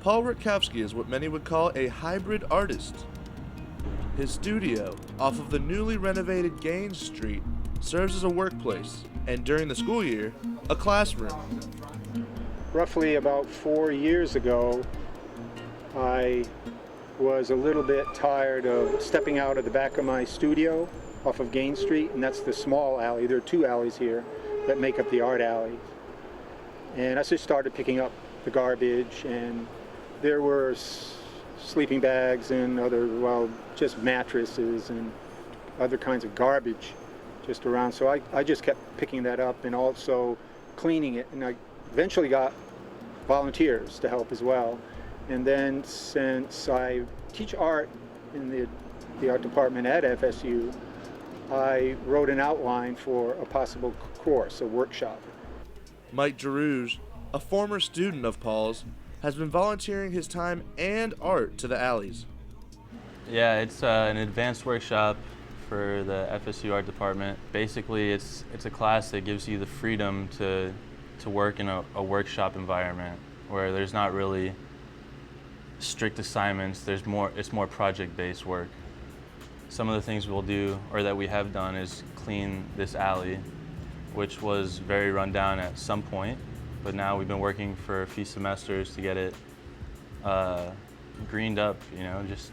Paul Rutkovsky is what many would call a hybrid artist. His studio, off of the newly renovated Gaines Street, serves as a workplace, and during the school year, a classroom. Roughly about 4 years ago, I was a little bit tired of stepping out of the back of my studio off of Gaines Street, and that's the small alley. There are two alleys here that make up the art alley. And I just started picking up the garbage, and there were sleeping bags and other, well, just mattresses and other kinds of garbage just around. So I just kept picking that up and also cleaning it, and I eventually got volunteers to help as well. And then since I teach art in the art department at FSU, I wrote an outline for a possible course, a workshop. Mike Girouge, a former student of Paul's, has been volunteering his time and art to the alleys. Yeah, it's an advanced workshop for the FSU art department. Basically, it's a class that gives you the freedom to work in a workshop environment where there's not really strict assignments. It's more project-based work. Some of the things we'll do, or that we have done, is clean this alley, which was very run down at some point, but now we've been working for a few semesters to get it greened up, just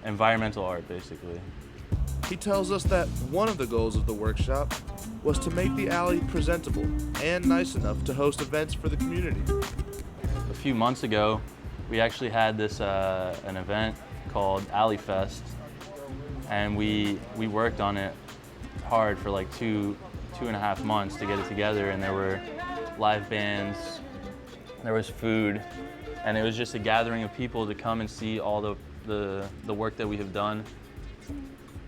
environmental art, basically. He tells us that one of the goals of the workshop was to make the alley presentable and nice enough to host events for the community. A few months ago, we actually had this an event called Alley Fest, and we worked on it hard for like two and a half months to get it together, and there were live bands, there was food, and it was just a gathering of people to come and see all the work that we have done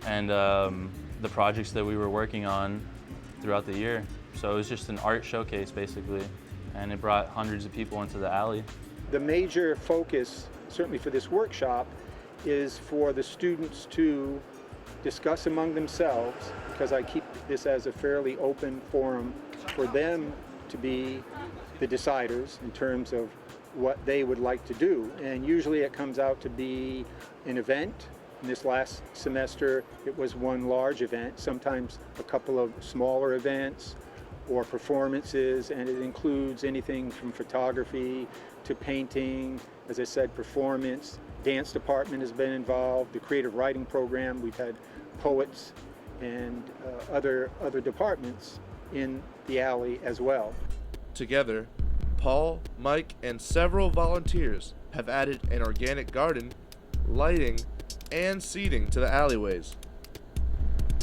and the projects that we were working on throughout the year. So it was just an art showcase basically, and it brought hundreds of people into the alley. The major focus, certainly for this workshop, is for the students to discuss among themselves, because I keep this as a fairly open forum for them to be the deciders in terms of what they would like to do. And usually it comes out to be an event. In this last semester, it was one large event, sometimes a couple of smaller events or performances, and it includes anything from photography to painting, as I said, performance. Dance department has been involved, the creative writing program. We've had poets and other departments in the alley as well. Together, Paul, Mike, and several volunteers have added an organic garden, lighting, and seating to the alleyways.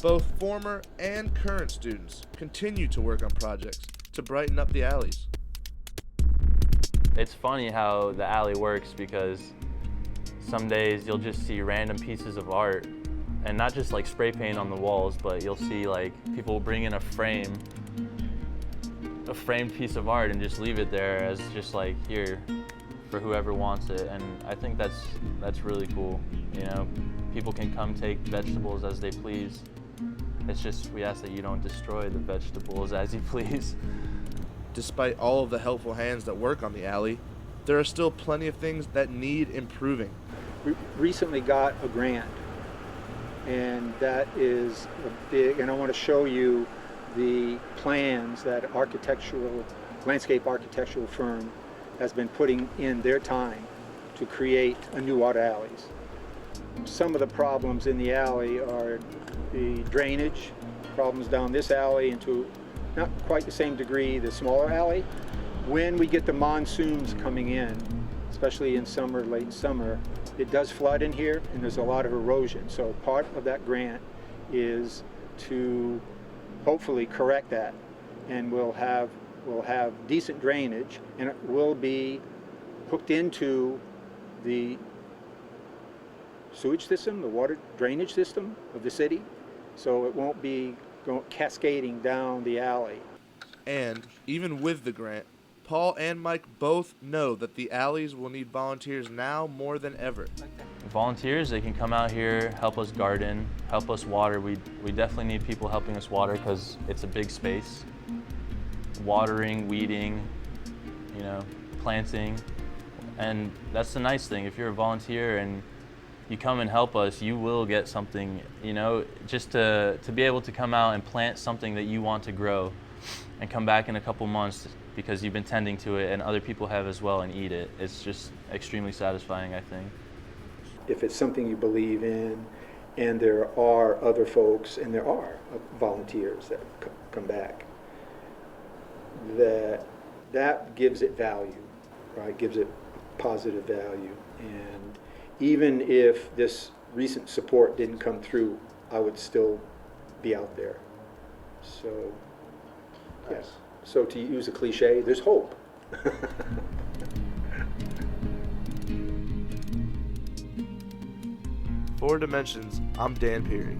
Both former and current students continue to work on projects to brighten up the alleys. It's funny how the alley works, because some days you'll just see random pieces of art, and not just like spray paint on the walls, but you'll see like people bring in a framed piece of art and just leave it there as just like, here for whoever wants it. And I think that's really cool. People can come take vegetables as they please. It's just, we ask that you don't destroy the vegetables as you please. Despite all of the helpful hands that work on the alley, there are still plenty of things that need improving. We recently got a grant, and that is a big, and I want to show you the plans that landscape architectural firm has been putting in their time to create a new art alleys. Some of the problems in the alley are the drainage, problems down this alley, and to not quite the same degree the smaller alley. When we get the monsoons coming in, especially in summer, late summer, it does flood in here and there's a lot of erosion. So part of that grant is to hopefully correct that, and we'll have decent drainage, and it will be hooked into the sewage system, the water drainage system of the city, so it won't be cascading down the alley. And even with the grant, Paul and Mike both know that the alleys will need volunteers now more than ever. Volunteers, they can come out here, help us garden, help us water. We definitely need people helping us water because it's a big space. Watering, weeding, planting. And that's the nice thing. If you're a volunteer and you come and help us, you will get something, you know, just to be able to come out and plant something that you want to grow and come back in a couple months because you've been tending to it and other people have as well and eat it. It's just extremely satisfying, I think. If it's something you believe in, and there are other folks, and there are volunteers that come back, that gives it value, right? Gives it positive value. And even if this recent support didn't come through, I would still be out there. So, yes. So to use a cliche, there's hope. For Dimensions, I'm Dan Peary.